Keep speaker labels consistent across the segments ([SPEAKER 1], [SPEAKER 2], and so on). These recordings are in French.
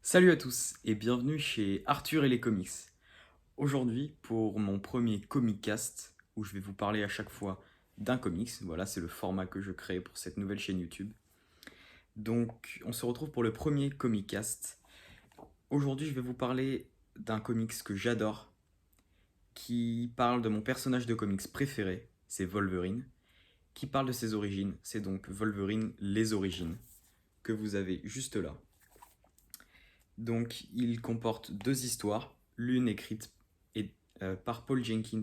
[SPEAKER 1] Salut à tous et bienvenue chez Arthur et les comics. Aujourd'hui, pour mon premier Comiccast, où je vais vous parler à chaque fois d'un comics, voilà, c'est le format que je crée pour cette nouvelle chaîne YouTube. Donc, on se retrouve pour le premier Comiccast. Aujourd'hui, je vais vous parler d'un comics que j'adore, qui parle de mon personnage de comics préféré, c'est Wolverine, qui parle de ses origines, c'est donc Wolverine les origines, que vous avez juste là. Donc, il comporte deux histoires, l'une écrite par Paul Jenkins,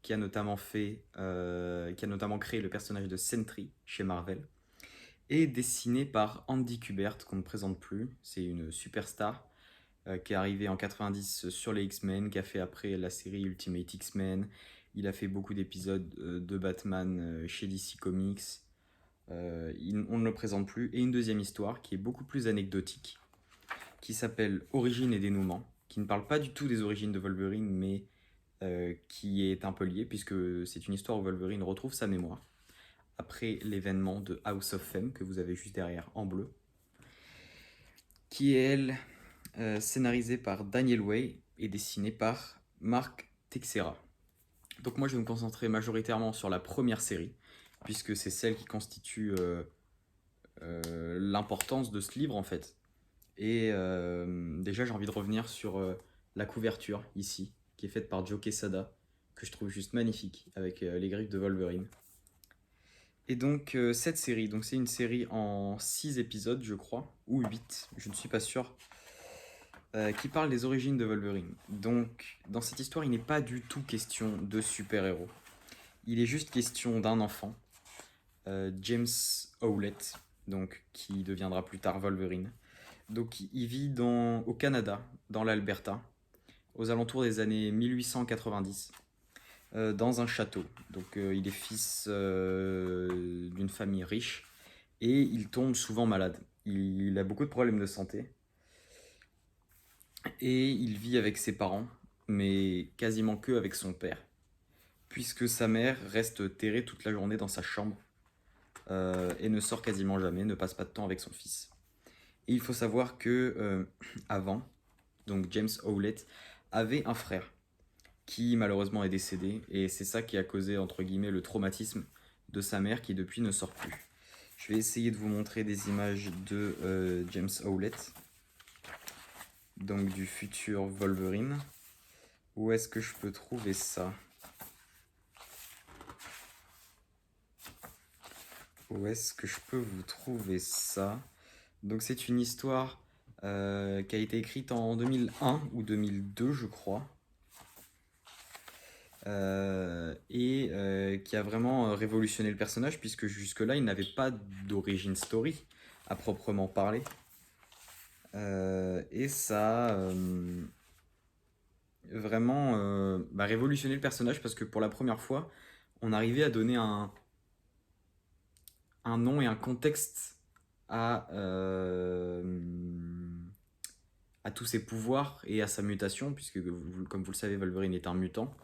[SPEAKER 1] qui a notamment créé le personnage de Sentry chez Marvel, et dessinée par Andy Kubert, qu'on ne présente plus. C'est une superstar qui est arrivée en 90 sur les X-Men, qui a fait après la série Ultimate X-Men. Il a fait beaucoup d'épisodes de Batman chez DC Comics. On ne le présente plus. Et une deuxième histoire qui est beaucoup plus anecdotique, qui s'appelle Origine et dénouement, qui ne parle pas du tout des origines de Wolverine, mais qui est un peu lié, puisque c'est une histoire où Wolverine retrouve sa mémoire, après l'événement de House of Fame, que vous avez juste derrière en bleu, qui est, elle, scénarisée par Daniel Way et dessinée par Mark Texeira. Donc moi, je vais me concentrer majoritairement sur la première série, puisque c'est celle qui constitue l'importance de ce livre, en fait. Et déjà, j'ai envie de revenir sur la couverture, ici, qui est faite par Joe Quesada, que je trouve juste magnifique, avec les griffes de Wolverine. Et donc, cette série, donc c'est une série en 6 épisodes, je crois, ou 8, je ne suis pas sûr, qui parle des origines de Wolverine. Donc, dans cette histoire, il n'est pas du tout question de super-héros. Il est juste question d'un enfant, James Howlett, donc, qui deviendra plus tard Wolverine. Donc, il vit au Canada, dans l'Alberta, aux alentours des années 1890, dans un château. Donc, il est fils d'une famille riche et il tombe souvent malade. Il a beaucoup de problèmes de santé et il vit avec ses parents, mais quasiment que avec son père, puisque sa mère reste terrée toute la journée dans sa chambre et ne sort quasiment jamais, ne passe pas de temps avec son fils. Et il faut savoir que avant, donc James Howlett avait un frère qui malheureusement est décédé, et c'est ça qui a causé entre guillemets le traumatisme de sa mère qui depuis ne sort plus. Je vais essayer de vous montrer des images de James Howlett, donc du futur Wolverine. Où est-ce que je peux trouver ça? Où est-ce que je peux vous trouver ça? Donc c'est une histoire qui a été écrite en 2001 ou 2002, je crois. Qui a vraiment révolutionné le personnage, puisque jusque-là, il n'avait pas d'origin story à proprement parler. Et ça a vraiment révolutionné le personnage, parce que pour la première fois, on arrivait à donner un nom et un contexte à tous ses pouvoirs et à sa mutation, puisque comme vous le savez, Wolverine est un mutant.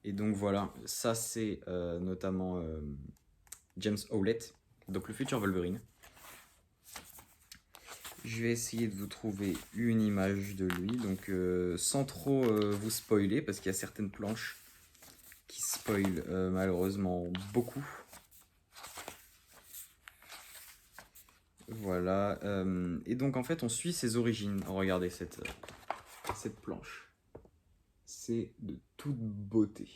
[SPEAKER 1] Et donc voilà, ça c'est notamment James Howlett, donc le futur Wolverine. Je vais essayer de vous trouver une image de lui, donc sans trop vous spoiler, parce qu'il y a certaines planches qui spoilent malheureusement beaucoup. Voilà, et donc en fait on suit ses origines. Regardez cette planche. C'est de toute beauté.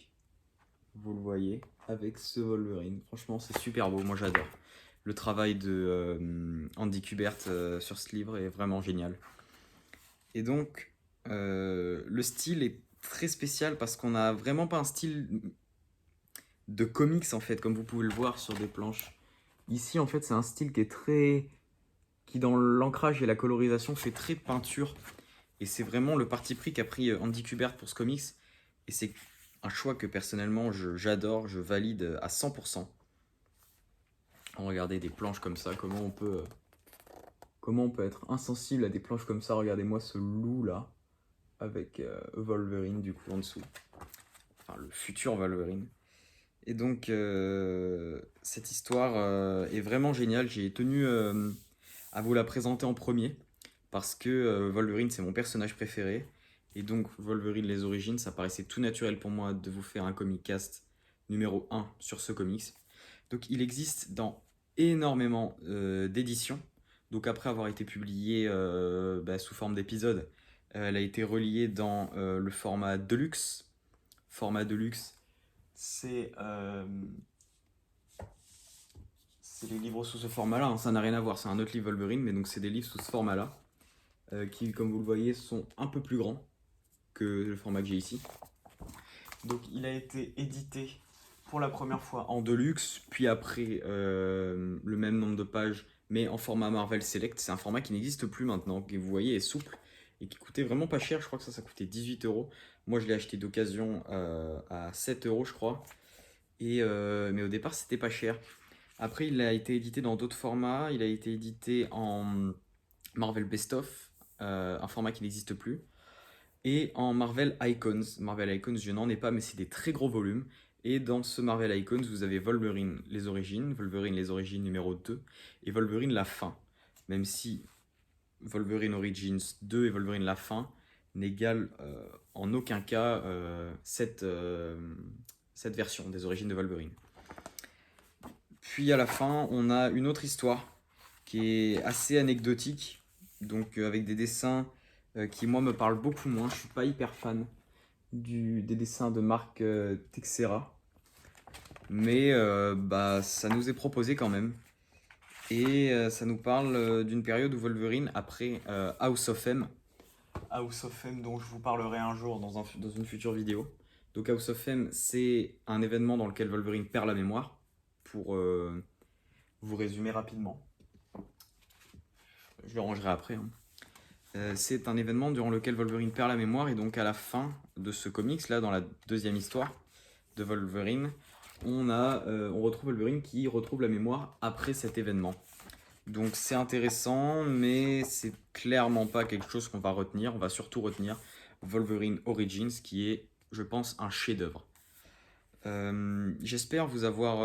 [SPEAKER 1] Vous le voyez, avec ce Wolverine. Franchement, c'est super beau, moi j'adore. Le travail de Andy Kubert sur ce livre est vraiment génial. Et donc, le style est très spécial parce qu'on n'a vraiment pas un style de comics en fait, comme vous pouvez le voir sur des planches. Ici, en fait, c'est un style qui dans l'ancrage et la colorisation, fait très peinture. Et c'est vraiment le parti pris qu'a pris Andy Kubert pour ce comics. Et c'est un choix que personnellement j'adore, je valide à 100%. Regardez des planches comme ça, comment on peut être insensible à des planches comme ça. Regardez-moi ce loup là, avec Wolverine du coup en dessous. Enfin, le futur Wolverine. Et donc, cette histoire est vraiment géniale. J'ai tenu à vous la présenter en premier, parce que Wolverine c'est mon personnage préféré. Et donc Wolverine les origines, ça paraissait tout naturel pour moi de vous faire un comic cast numéro 1 sur ce comics. Donc il existe dans énormément d'éditions. Donc après avoir été publiée sous forme d'épisode, elle a été reliée dans le format Deluxe. Format Deluxe, c'est les livres sous ce format-là, hein, ça n'a rien à voir, c'est un autre livre Wolverine, mais donc c'est des livres sous ce format-là, qui, comme vous le voyez, sont un peu plus grands que le format que j'ai ici. Donc il a été édité pour la première fois en Deluxe, puis après le même nombre de pages, mais en format Marvel Select. C'est un format qui n'existe plus maintenant, qui vous voyez est souple et qui coûtait vraiment pas cher. Je crois que ça coûtait 18 €. Moi je l'ai acheté d'occasion à 7 € je crois. Mais au départ c'était pas cher. Après il a été édité dans d'autres formats. Il a été édité en Marvel Best of, un format qui n'existe plus. Et en Marvel Icons. Marvel Icons, je n'en ai pas, mais c'est des très gros volumes. Et dans ce Marvel Icons, vous avez Wolverine les origines numéro 2, et Wolverine la fin. Même si Wolverine Origins 2 et Wolverine la fin n'égalent en aucun cas cette version des origines de Wolverine. Puis à la fin, on a une autre histoire qui est assez anecdotique, donc avec des dessins qui moi me parlent beaucoup moins. Je suis pas hyper fan des dessins de Mark Texeira, mais ça nous est proposé quand même. Et ça nous parle d'une période où Wolverine, après House of M, dont je vous parlerai un jour dans une future vidéo. Donc House of M, c'est un événement dans lequel Wolverine perd la mémoire, pour vous résumer rapidement. Je le rangerai après, hein. C'est un événement durant lequel Wolverine perd la mémoire, et donc à la fin de ce comics, là, dans la deuxième histoire de Wolverine, on retrouve Wolverine qui retrouve la mémoire après cet événement. Donc c'est intéressant, mais c'est clairement pas quelque chose qu'on va retenir. On va surtout retenir Wolverine Origins, qui est, je pense, un chef-d'œuvre. J'espère vous avoir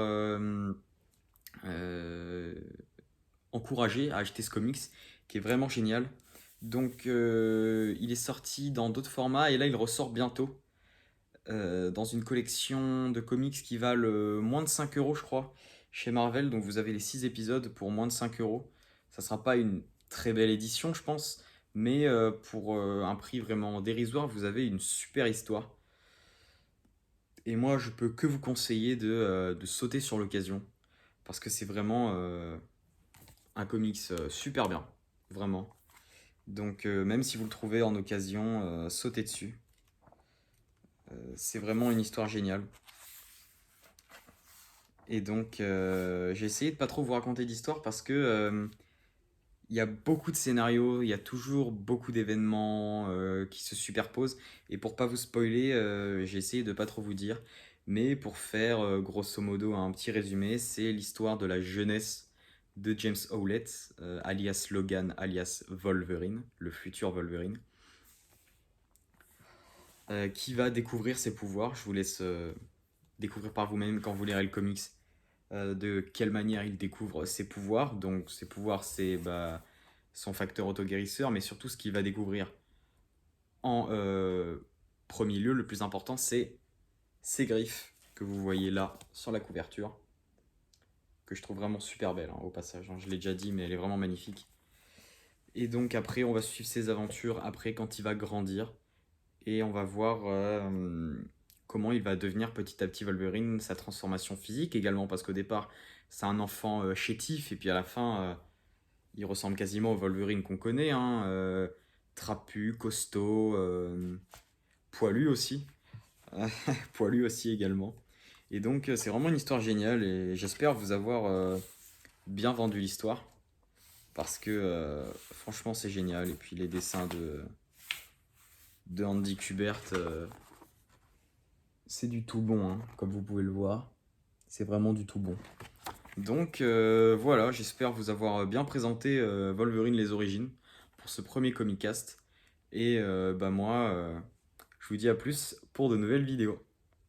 [SPEAKER 1] encouragé à acheter ce comics, qui est vraiment génial. Donc il est sorti dans d'autres formats, et là il ressort bientôt dans une collection de comics qui valent moins de 5 € je crois, chez Marvel. Donc vous avez les 6 épisodes pour moins de 5 €. Ça sera pas une très belle édition je pense, mais pour un prix vraiment dérisoire, vous avez une super histoire. Et moi je peux que vous conseiller de sauter sur l'occasion, parce que c'est vraiment un comics super bien, vraiment. Donc même si vous le trouvez en occasion, sautez dessus. C'est vraiment une histoire géniale. Et donc j'ai essayé de pas trop vous raconter d'histoire, parce que il y a beaucoup de scénarios, il y a toujours beaucoup d'événements qui se superposent. Et pour pas vous spoiler, j'ai essayé de pas trop vous dire. Mais pour faire grosso modo un petit résumé, c'est l'histoire de la jeunesse de James Howlett, alias Logan, alias Wolverine, le futur Wolverine, qui va découvrir ses pouvoirs. Je vous laisse découvrir par vous-même quand vous lirez le comics de quelle manière il découvre ses pouvoirs. Donc ses pouvoirs, c'est son facteur auto-guérisseur, mais surtout ce qu'il va découvrir en premier lieu, le plus important, c'est ses griffes, que vous voyez là sur la couverture, que je trouve vraiment super belle, hein, au passage, hein. Je l'ai déjà dit, mais elle est vraiment magnifique. Et donc après, on va suivre ses aventures après, quand il va grandir, et on va voir comment il va devenir petit à petit Wolverine, sa transformation physique également, parce qu'au départ, c'est un enfant chétif, et puis à la fin, il ressemble quasiment au Wolverine qu'on connaît, hein, trapu, costaud, poilu aussi, poilu aussi également. Et donc c'est vraiment une histoire géniale, et j'espère vous avoir bien vendu l'histoire, parce que franchement c'est génial. Et puis les dessins de Andy Kubert, c'est du tout bon, hein, comme vous pouvez le voir. C'est vraiment du tout bon. Donc voilà, j'espère vous avoir bien présenté Wolverine les origines pour ce premier Comic Cast. Et moi, je vous dis à plus pour de nouvelles vidéos.